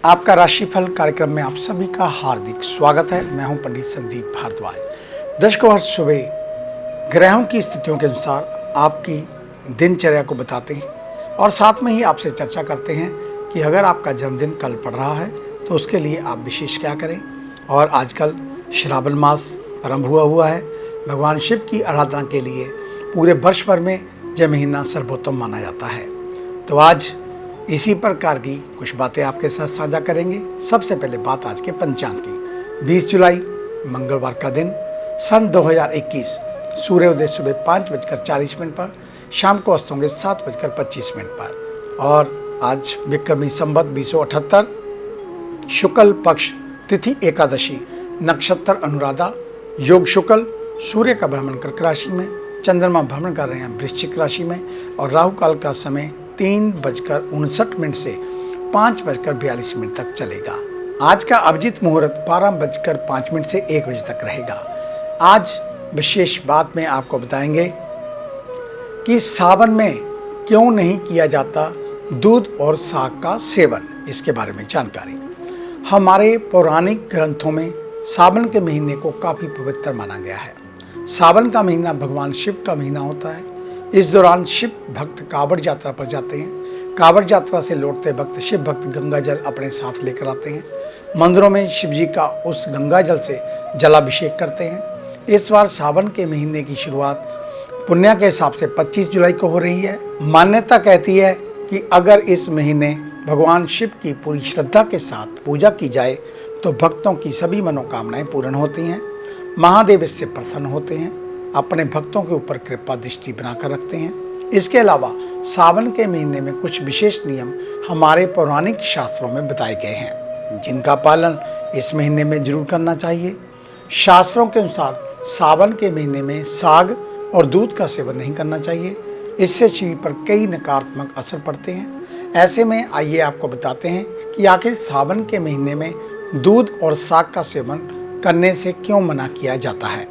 आपका राशिफल कार्यक्रम में आप सभी का हार्दिक स्वागत है। मैं हूं पंडित संदीप भारद्वाज। दर्शकों, हर सुबह ग्रहों की स्थितियों के अनुसार आपकी दिनचर्या को बताते हैं और साथ में ही आपसे चर्चा करते हैं कि अगर आपका जन्मदिन कल पड़ रहा है तो उसके लिए आप विशेष क्या करें। और आजकल श्रावण मास प्रारंभ हुआ है। भगवान शिव की आराधना के लिए पूरे वर्ष भर में यह महीना सर्वोत्तम माना जाता है। तो आज इसी प्रकार की कुछ बातें आपके साथ साझा करेंगे। सबसे पहले बात आज के पंचांग की। 20 जुलाई मंगलवार का दिन, सन 2021, सूर्योदय सुबह 5:40 पर, शाम को अस्त होंगे 7:25 पर। और आज विक्रमी संवत 2078, शुक्ल पक्ष, तिथि एकादशी, नक्षत्र अनुराधा, योग शुक्ल, सूर्य का भ्रमण कर्क राशि में, चंद्रमा भ्रमण कर रहे हैं वृश्चिक राशि में और राहु काल का समय 3:59 से 5:42 तक चलेगा। आज का अभिजीत मुहूर्त 12:05 से 1 बजे तक रहेगा। आज विशेष बात में आपको बताएंगे कि सावन में क्यों नहीं किया जाता दूध और साग का सेवन, इसके बारे में जानकारी। हमारे पौराणिक ग्रंथों में सावन के महीने को काफ़ी पवित्र माना गया है। सावन का महीना भगवान शिव का महीना होता है। इस दौरान शिव भक्त कांवड़ यात्रा पर जाते हैं। कांवड़ यात्रा से लौटते वक्त शिव भक्त गंगा जल अपने साथ लेकर आते हैं। मंदिरों में शिव जी का उस गंगा जल से जलाभिषेक करते हैं। इस बार सावन के महीने की शुरुआत पुण्य के हिसाब से 25 जुलाई को हो रही है। मान्यता कहती है कि अगर इस महीने भगवान शिव की पूरी श्रद्धा के साथ पूजा की जाए तो भक्तों की सभी मनोकामनाएं पूर्ण होती हैं। महादेव इससे प्रसन्न होते हैं, अपने भक्तों के ऊपर कृपा दृष्टि बनाकर रखते हैं। इसके अलावा सावन के महीने में कुछ विशेष नियम हमारे पौराणिक शास्त्रों में बताए गए हैं, जिनका पालन इस महीने में जरूर करना चाहिए। शास्त्रों के अनुसार सावन के महीने में साग और दूध का सेवन नहीं करना चाहिए। इससे शरीर पर कई नकारात्मक असर पड़ते हैं। ऐसे में आइए आपको बताते हैं कि आखिर सावन के महीने में दूध और साग का सेवन करने से क्यों मना किया जाता है।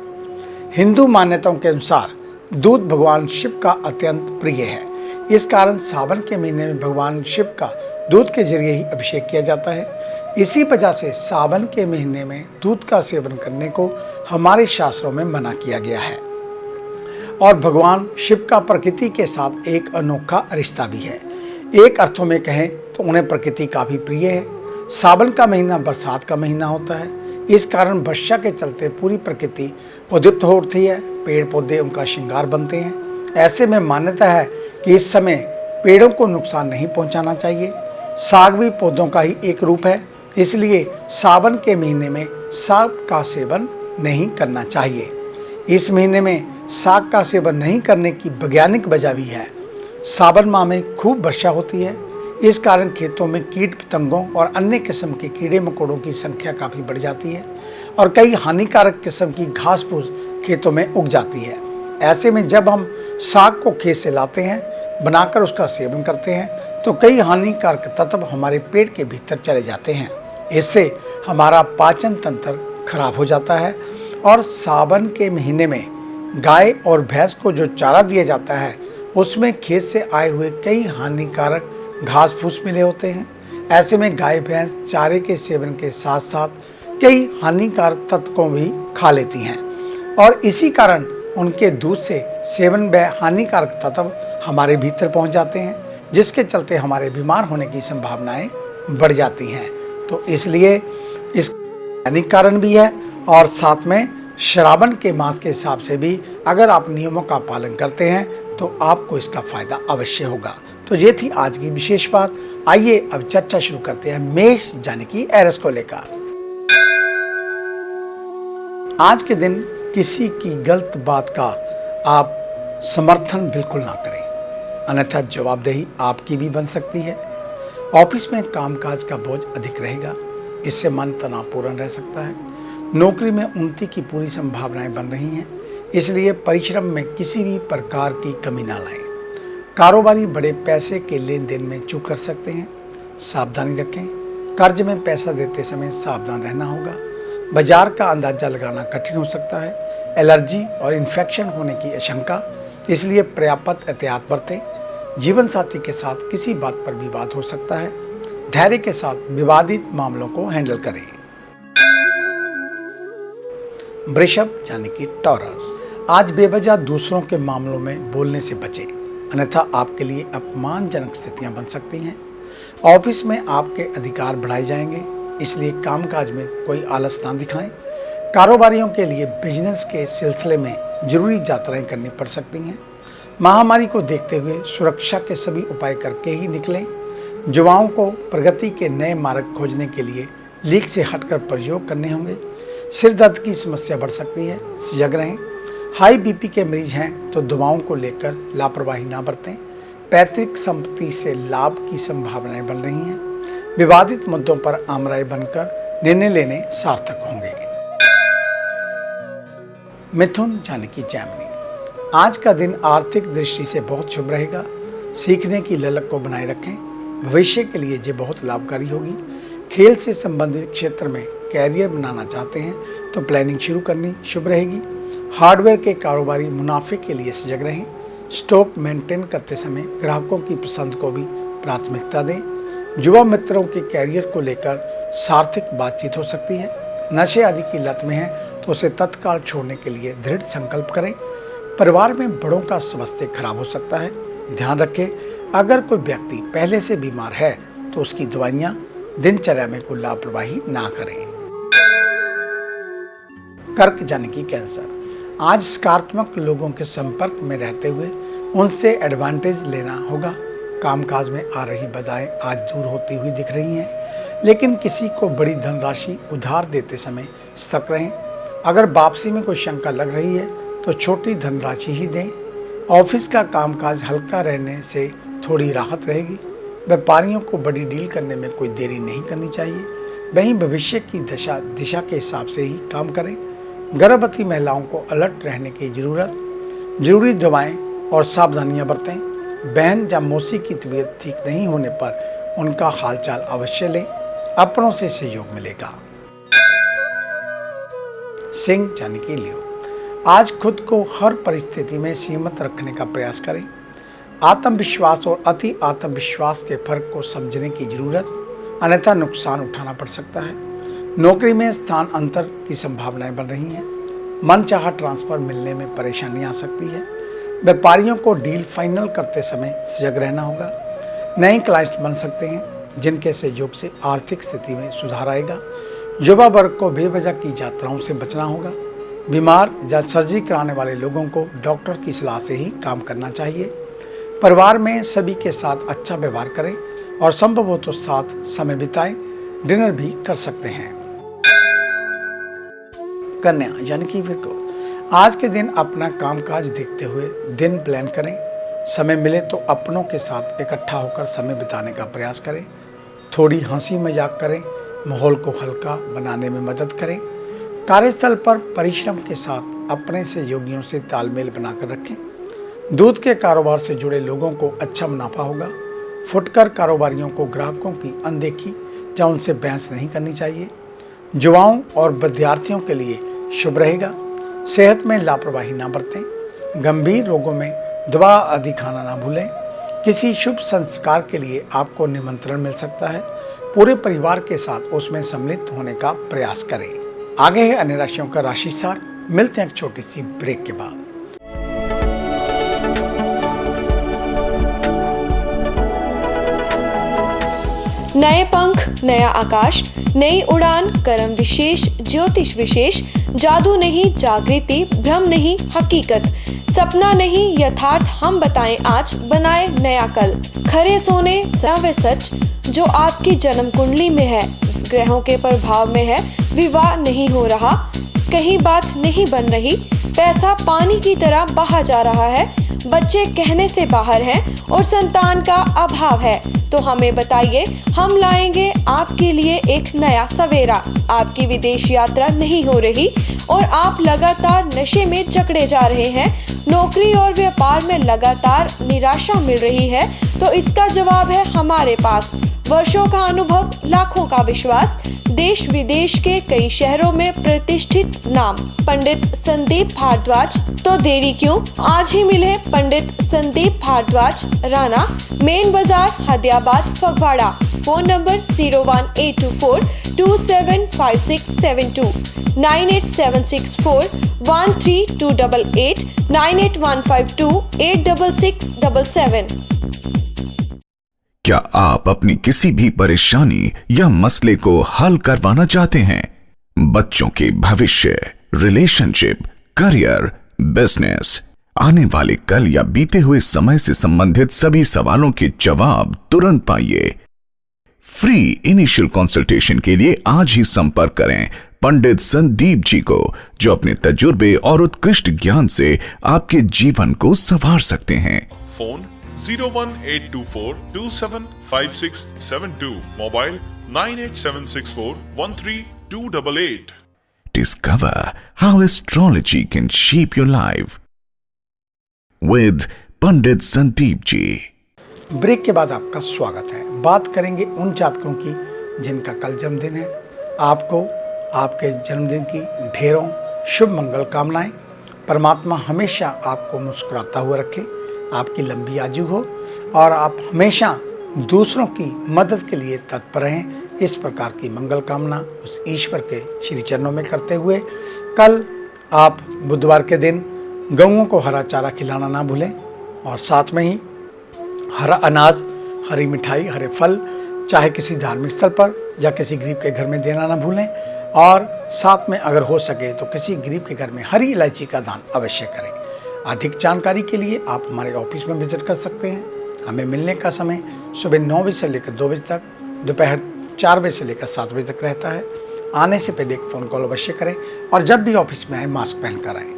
हिंदू मान्यताओं के अनुसार दूध भगवान शिव का अत्यंत प्रिय है। इस कारण सावन के महीने में भगवान शिव का दूध के जरिए ही अभिषेक किया जाता है। इसी वजह से सावन के महीने में दूध का सेवन करने को हमारे शास्त्रों में मना किया गया है। और भगवान शिव का प्रकृति के साथ एक अनोखा रिश्ता भी है। एक अर्थों में कहें तो उन्हें प्रकृति काफ़ी प्रिय है। सावन का महीना बरसात का महीना होता है। इस कारण वर्षा के चलते पूरी प्रकृति उद्दीप्त हो उठती है। पेड़ पौधे उनका श्रृंगार बनते हैं। ऐसे में मान्यता है कि इस समय पेड़ों को नुकसान नहीं पहुंचाना चाहिए। साग भी पौधों का ही एक रूप है, इसलिए सावन के महीने में साग का सेवन नहीं करना चाहिए। इस महीने में साग का सेवन नहीं करने की वैज्ञानिक वजह भी है। सावन माह में खूब वर्षा होती है। इस कारण खेतों में कीट पतंगों और अन्य किस्म के कीड़े मकोड़ों की संख्या काफ़ी बढ़ जाती है और कई हानिकारक किस्म की घास फूस खेतों में उग जाती है। ऐसे में जब हम साग को खेत से लाते हैं, बनाकर उसका सेवन करते हैं तो कई हानिकारक तत्व हमारे पेट के भीतर चले जाते हैं। इससे हमारा पाचन तंत्र खराब हो जाता है। और सावन के महीने में गाय और भैंस को जो चारा दिया जाता है उसमें खेत से आए हुए कई हानिकारक घास फूस मिले होते हैं। ऐसे में गाय भैंस चारे के सेवन के साथ साथ कई हानिकारक तत्व को भी खा लेती हैं और इसी कारण उनके दूध से सेवन व हानिकारक तत्व हमारे भीतर पहुंच जाते हैं, जिसके चलते हमारे बीमार होने की संभावनाएं बढ़ जाती हैं। तो इसलिए इस वैज्ञानिक कारण भी है और साथ में श्रावण के मास के हिसाब से भी अगर आप नियमों का पालन करते हैं तो आपको इसका फायदा अवश्य होगा। तो ये थी आज की विशेष बात। आइए अब चर्चा शुरू करते हैं मेष यानी कि एरिस को लेकर। आज के दिन किसी की गलत बात का आप समर्थन बिल्कुल ना करें, अन्यथा जवाबदेही आपकी भी बन सकती है। ऑफिस में कामकाज का बोझ अधिक रहेगा, इससे मन तनावपूर्ण रह सकता है। नौकरी में उन्नति की पूरी संभावनाएं बन रही हैं, इसलिए परिश्रम में किसी भी प्रकार की कमी ना लाएं। कारोबारी बड़े पैसे के लेन देन में चूक कर सकते हैं, सावधानी रखें। कर्ज में पैसा देते समय सावधान रहना होगा। बाजार का अंदाजा लगाना कठिन हो सकता है। एलर्जी और इन्फेक्शन होने की आशंका, इसलिए पर्याप्त एहतियात बरतें। जीवन साथी के साथ किसी बात पर विवाद हो सकता है। धैर्य के साथ विवादित मामलों को हैंडल करें। वृषभ यानी कि टॉरस, आज बेवजह दूसरों के मामलों में बोलने से बचें, अन्यथा आपके लिए अपमानजनक स्थितियां बन सकती हैं। ऑफिस में आपके अधिकार बढ़ाए जाएंगे, इसलिए कामकाज में कोई आलस ना दिखाएं। कारोबारियों के लिए बिजनेस के सिलसिले में जरूरी यात्राएं करनी पड़ सकती हैं। महामारी को देखते हुए सुरक्षा के सभी उपाय करके ही निकलें। युवाओं को प्रगति के नए मार्ग खोजने के लिए लीक से हटकर प्रयोग करने होंगे। सिर दर्द की समस्या बढ़ सकती है, सजग रहें। हाई बीपी के मरीज हैं तो दवाओं को लेकर लापरवाही ना बरतें। पैतृक संपत्ति से लाभ की संभावनाएं बन रही हैं। विवादित मुद्दों पर आमराय बनकर निर्णय लेने सार्थक होंगे। मिथुन यानी कि जैमिनी, आज का दिन आर्थिक दृष्टि से बहुत शुभ रहेगा। सीखने की ललक को बनाए रखें, भविष्य के लिए ये बहुत लाभकारी होगी। खेल से संबंधित क्षेत्र में कैरियर बनाना चाहते हैं तो प्लानिंग शुरू करनी शुभ रहेगी। हार्डवेयर के कारोबारी मुनाफे के लिए सजग रहें। स्टॉक मेंटेन करते समय ग्राहकों की पसंद को भी प्राथमिकता दें। युवा मित्रों के कैरियर को लेकर सार्थक बातचीत हो सकती है। नशे आदि की लत में है तो उसे तत्काल छोड़ने के लिए दृढ़ संकल्प करें। परिवार में बड़ों का स्वास्थ्य खराब हो सकता है, ध्यान रखें। अगर कोई व्यक्ति पहले से बीमार है तो उसकी दवाइयाँ दिनचर्या में कोई लापरवाही ना करें। कर्क यानी कि कैंसर, आज सकारात्मक लोगों के संपर्क में रहते हुए उनसे एडवांटेज लेना होगा। कामकाज में आ रही बाधाएं आज दूर होती हुई दिख रही हैं, लेकिन किसी को बड़ी धनराशि उधार देते समय सतर्क रहें। अगर वापसी में कोई शंका लग रही है तो छोटी धनराशि ही दें। ऑफिस का कामकाज हल्का रहने से थोड़ी राहत रहेगी। व्यापारियों को बड़ी डील करने में कोई देरी नहीं करनी चाहिए। वहीं भविष्य की दिशा के हिसाब से ही काम करें। गर्भवती महिलाओं को अलर्ट रहने की जरूरी दवाएं और सावधानियां बरतें। बहन या मौसी की तबीयत ठीक नहीं होने पर उनका हालचाल अवश्य लें, अपनों से सहयोग मिलेगा। सिंह यानी कि लियो, आज खुद को हर परिस्थिति में सीमित रखने का प्रयास करें। आत्मविश्वास और अति आत्मविश्वास के फर्क को समझने की जरूरत, अन्यथा नुकसान उठाना पड़ सकता है। नौकरी में स्थान अंतर की संभावनाएं बन रही हैं। मनचाहा ट्रांसफर मिलने में परेशानी आ सकती है। व्यापारियों को डील फाइनल करते समय सजग रहना होगा। नए क्लाइंट्स बन सकते हैं जिनके सहयोग से आर्थिक स्थिति में सुधार आएगा। युवा वर्ग को बेवजह की यात्राओं से बचना होगा। बीमार या सर्जरी कराने वाले लोगों को डॉक्टर की सलाह से ही काम करना चाहिए। परिवार में सभी के साथ अच्छा व्यवहार करें और संभव हो तो साथ समय बिताएं। डिनर भी कर सकते हैं। कन्या यानी कि विर्गो, आज के दिन अपना कामकाज देखते हुए दिन प्लान करें। समय मिले तो अपनों के साथ इकट्ठा होकर समय बिताने का प्रयास करें। थोड़ी हंसी मजाक करें, माहौल को हल्का बनाने में मदद करें। कार्यस्थल पर परिश्रम के साथ अपने सहयोगियों से तालमेल बनाकर रखें। दूध के कारोबार से जुड़े लोगों को अच्छा मुनाफा होगा। फुटकर कारोबारियों को ग्राहकों की अनदेखी या उनसे बहस नहीं करनी चाहिए। युवाओं और विद्यार्थियों के लिए शुभ रहेगा। सेहत में लापरवाही ना बरतें। गंभीर रोगों में दवा आदि खाना ना भूलें। किसी शुभ संस्कार के लिए आपको निमंत्रण मिल सकता है। पूरे परिवार के साथ उसमें सम्मिलित होने का प्रयास करें। आगे है अन्य राशियों का राशि सार। मिलते हैं एक छोटी सी ब्रेक के बाद। नए पंख, नया आकाश, नई उड़ान, कर्म विशेष, ज्योतिष विशेष, जादू नहीं जागृति, भ्रम नहीं हकीकत, सपना नहीं यथार्थ, हम बताएं आज, बनाए नया कल। खरे सोने व सच जो आपकी जन्म कुंडली में है, ग्रहों के प्रभाव में है, विवाह नहीं हो रहा, कहीं बात नहीं बन रही, पैसा पानी की तरह बहा जा रहा है, बच्चे कहने से बाहर हैं और संतान का अभाव है, तो हमें बताइए, हम लाएंगे आपके लिए एक नया सवेरा। आपकी विदेश यात्रा नहीं हो रही और आप लगातार नशे में जकड़े जा रहे हैं, नौकरी और व्यापार में लगातार निराशा मिल रही है, तो इसका जवाब है हमारे पास। वर्षों का अनुभव, लाखों का विश्वास, देश विदेश के कई शहरों में प्रतिष्ठित नाम पंडित संदीप भारद्वाज। तो देरी क्यों, आज ही मिले पंडित संदीप भारद्वाज, राणा, मेन बाजार, हदियाबाद, फगवाड़ा। Phone number 01824275672, 98764132888, 981528667। क्या आप अपनी किसी भी परेशानी या मसले को हल करवाना चाहते हैं? बच्चों के भविष्य, रिलेशनशिप, करियर, बिजनेस, आने वाले कल या बीते हुए समय से संबंधित सभी सवालों के जवाब तुरंत पाइए। फ्री इनिशियल कंसल्टेशन के लिए आज ही संपर्क करें पंडित संदीप जी को, जो अपने तजुर्बे और उत्कृष्ट ज्ञान से आपके जीवन को संवार सकते हैं। Phone 01824275672, mobile 98764132888। Discover how astrology can shape your life with Pandit Sandeep ji. Break के बाद आपका स्वागत है। बात करेंगे उन जातकों की जिनका कल जन्मदिन है। आपको आपके जन्मदिन की ढेरों शुभ मंगल कामनाएं। परमात्मा हमेशा आपको मुस्कुराता हुआ रखे, आपकी लंबी आयु हो और आप हमेशा दूसरों की मदद के लिए तत्पर रहें। इस प्रकार की मंगल कामना उस ईश्वर के श्री चरणों में करते हुए कल आप बुधवार के दिन गऊओं को हरा चारा खिलाना ना भूलें और साथ में ही हरा अनाज, हरी मिठाई, हरे फल चाहे किसी धार्मिक स्थल पर या किसी गरीब के घर में देना ना भूलें। और साथ में अगर हो सके तो किसी गरीब के घर में हरी इलायची का दान अवश्य करें। अधिक जानकारी के लिए आप हमारे ऑफिस में विजिट कर सकते हैं। हमें मिलने का समय सुबह 9 बजे से लेकर 2 बजे तक, दोपहर 4 बजे से लेकर 7 बजे तक रहता है। आने से पहले एक फ़ोन कॉल अवश्य करें और जब भी ऑफिस में आए मास्क पहनकर आएँ।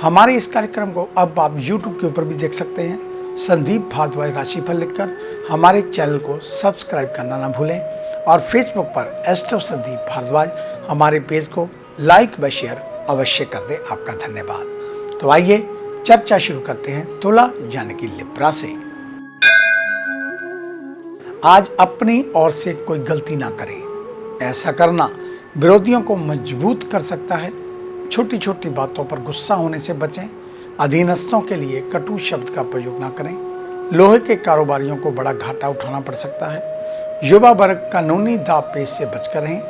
हमारे इस कार्यक्रम को अब आप YouTube के ऊपर भी देख सकते हैं। संदीप भारद्वाज राशिफल लिखकर हमारे चैनल को सब्सक्राइब करना ना भूलें और फेसबुक पर एस्ट्रो संदीप भारद्वाज हमारे पेज को लाइक व शेयर अवश्य कर दें। आपका धन्यवाद। तो आइए चर्चा शुरू करते हैं तुला यानी कि लिब्रा से। आज अपनी ओर से कोई गलती ना करें। ऐसा करना विरोधियों को मजबूत कर सकता है। छोटी छोटी बातों पर गुस्सा होने से बचें। अधीनस्थों के लिए कटु शब्द का प्रयोग ना करें। लोहे के कारोबारियों को बड़ा घाटा उठाना पड़ सकता है। युवा वर्ग कानूनी दाव पेच से बचकर रहें।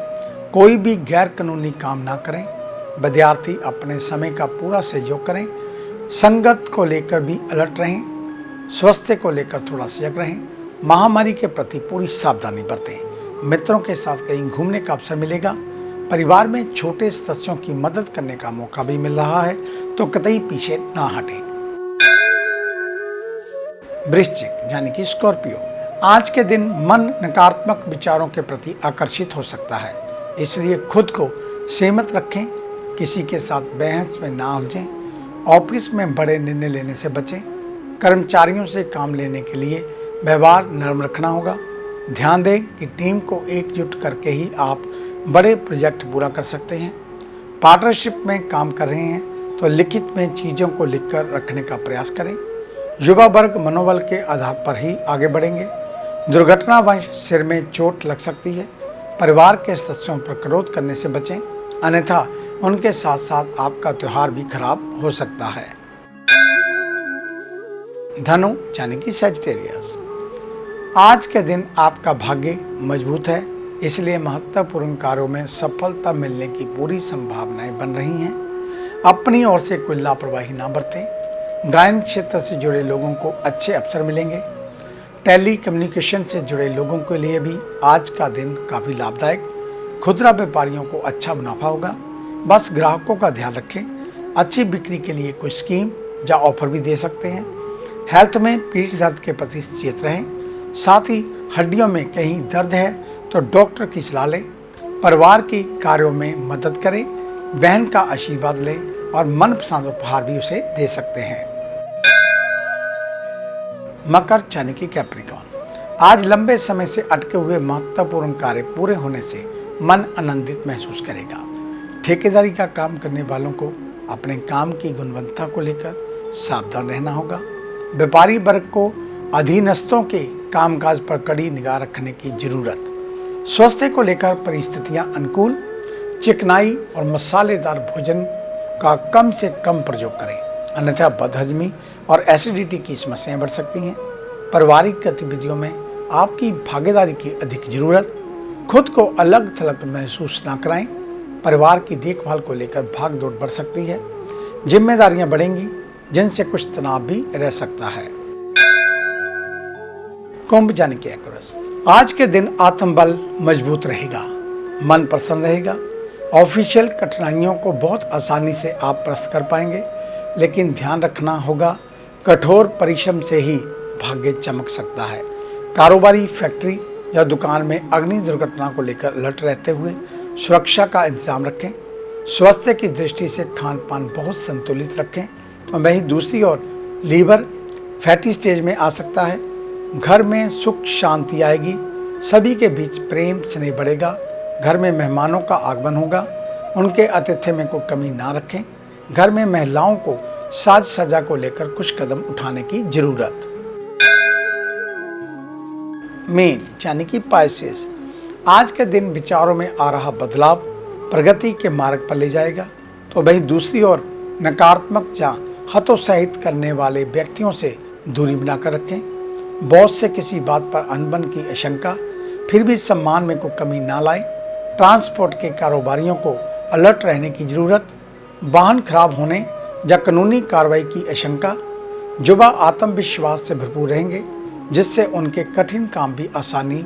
कोई भी गैर कानूनी काम ना करें। विद्यार्थी अपने समय का पूरा सहयोग करें। संगत को लेकर भी अलर्ट रहें। स्वास्थ्य को लेकर थोड़ा सजग रहें। महामारी के प्रति पूरी सावधानी बरतें। मित्रों के साथ कहीं घूमने का अवसर मिलेगा। परिवार में छोटे सदस्यों की मदद करने का मौका भी मिल रहा है, तो कतई पीछे ना हटें। वृश्चिक यानी कि स्कॉर्पियो, आज के दिन मन नकारात्मक विचारों के प्रति आकर्षित हो सकता है, इसलिए खुद को सीमित रखें। किसी के साथ बहस में ना उलझें। ऑफिस में बड़े निर्णय लेने से बचें। कर्मचारियों से काम लेने के लिए व्यवहार नरम रखना होगा। ध्यान दें कि टीम को एकजुट करके ही आप बड़े प्रोजेक्ट पूरा कर सकते हैं। पार्टनरशिप में काम कर रहे हैं तो लिखित में चीज़ों को लिखकर रखने का प्रयास करें। युवा वर्ग मनोबल के आधार पर ही आगे बढ़ेंगे। दुर्घटनावश सिर में चोट लग सकती है। परिवार के सदस्यों पर क्रोध करने से बचें, अन्यथा उनके साथ साथ आपका त्योहार भी खराब हो सकता है। धनु यानी कि सैजिटेरियस, आज के दिन आपका भाग्य मजबूत है, इसलिए महत्वपूर्ण कार्यों में सफलता मिलने की पूरी संभावनाएं बन रही हैं। अपनी ओर से कोई लापरवाही ना बरतें। गायन क्षेत्र से जुड़े लोगों को अच्छे अवसर मिलेंगे। टेली कम्युनिकेशन से जुड़े लोगों के लिए भी आज का दिन काफ़ी लाभदायक। खुदरा व्यापारियों को अच्छा मुनाफा होगा। बस ग्राहकों का ध्यान रखें। अच्छी बिक्री के लिए कोई स्कीम या ऑफर भी दे सकते हैं। हेल्थ में पीठ दर्द के प्रति सचेत रहें। साथ ही हड्डियों में कहीं दर्द है तो डॉक्टर की सलाह लें। परिवार की कार्यों में मदद करें। बहन का आशीर्वाद लें और मनपसंद उपहार भी उसे दे सकते हैं। मकर यानी कि कैप्रिकॉर्न, आज लंबे समय से अटके हुए महत्वपूर्ण कार्य पूरे होने से मन आनंदित महसूस करेगा। ठेकेदारी का काम करने वालों को अपने काम की गुणवत्ता को लेकर सावधान रहना होगा। व्यापारी वर्ग को अधीनस्थों के कामकाज पर कड़ी निगाह रखने की जरूरत। स्वास्थ्य को लेकर परिस्थितियां अनुकूल। चिकनाई और मसालेदार भोजन का कम से कम प्रयोग करें, अन्यथा बदहजमी और एसिडिटी की समस्याएं बढ़ सकती हैं। पारिवारिक गतिविधियों में आपकी भागीदारी की अधिक जरूरत। खुद को अलग थलग महसूस ना कराएं। परिवार की देखभाल को लेकर भाग दौड़ बढ़ सकती है। जिम्मेदारियां बढ़ेंगी जिनसे कुछ तनाव भी रह सकता है। कुंभ यानी कि एक्वेरियस, आज के दिन आत्मबल मजबूत रहेगा, मन प्रसन्न रहेगा। ऑफिशियल कठिनाइयों को बहुत आसानी से आप परास्त कर पाएंगे, लेकिन ध्यान रखना होगा कठोर परिश्रम से ही भाग्य चमक सकता है। कारोबारी, फैक्ट्री या दुकान में अग्नि दुर्घटना को लेकर अलर्ट रहते हुए सुरक्षा का इंतजाम रखें। स्वास्थ्य की दृष्टि से खान पान बहुत संतुलित रखें। तो वहीं दूसरी ओर लीवर फैटी स्टेज में आ सकता है। घर में सुख शांति आएगी। सभी के बीच प्रेम स्नेह बढ़ेगा। घर में मेहमानों का आगमन होगा, उनके आतिथ्य में कोई कमी ना रखें। घर में महिलाओं को साज सज्जा को लेकर कुछ कदम उठाने की जरूरत। मीन यानी कि पाइसेस, आज के दिन विचारों में आ रहा बदलाव प्रगति के मार्ग पर ले जाएगा। तो वहीं दूसरी ओर नकारात्मक या हतोत्साहित करने वाले व्यक्तियों से दूरी बनाकर रखें। बॉस से किसी बात पर अनबन की आशंका, फिर भी सम्मान में कोई कमी ना लाएं। ट्रांसपोर्ट के कारोबारियों को अलर्ट रहने की जरूरत। वाहन खराब होने या कानूनी कार्रवाई की आशंका। युवा आत्मविश्वास से भरपूर रहेंगे, जिससे उनके कठिन काम भी आसानी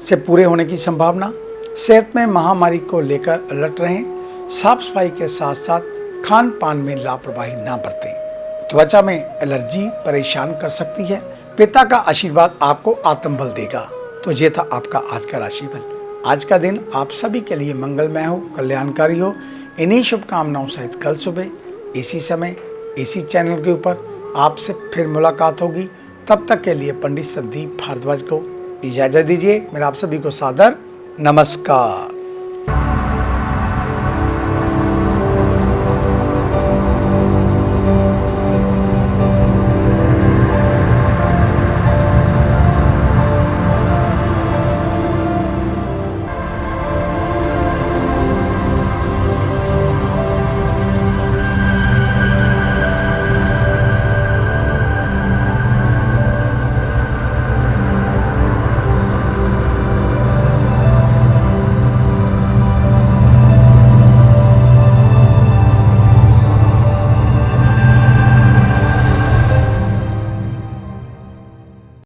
से पूरे होने की संभावना। सेहत में महामारी को लेकर अलर्ट रहें। साफ सफाई के साथ साथ खान पान में लापरवाही ना बरतें। त्वचा में एलर्जी परेशान कर सकती है। पिता का आशीर्वाद आपको आत्मबल देगा। तो ये था आपका आज का राशिफल। आज का दिन आप सभी के लिए मंगलमय हो, कल्याणकारी हो। इन्हीं शुभकामनाओं सहित कल सुबह इसी समय इसी चैनल के ऊपर आपसे फिर मुलाकात होगी। तब तक के लिए पंडित संदीप भारद्वाज को इजाजत दीजिए। मेरा आप सभी को सादर नमस्कार।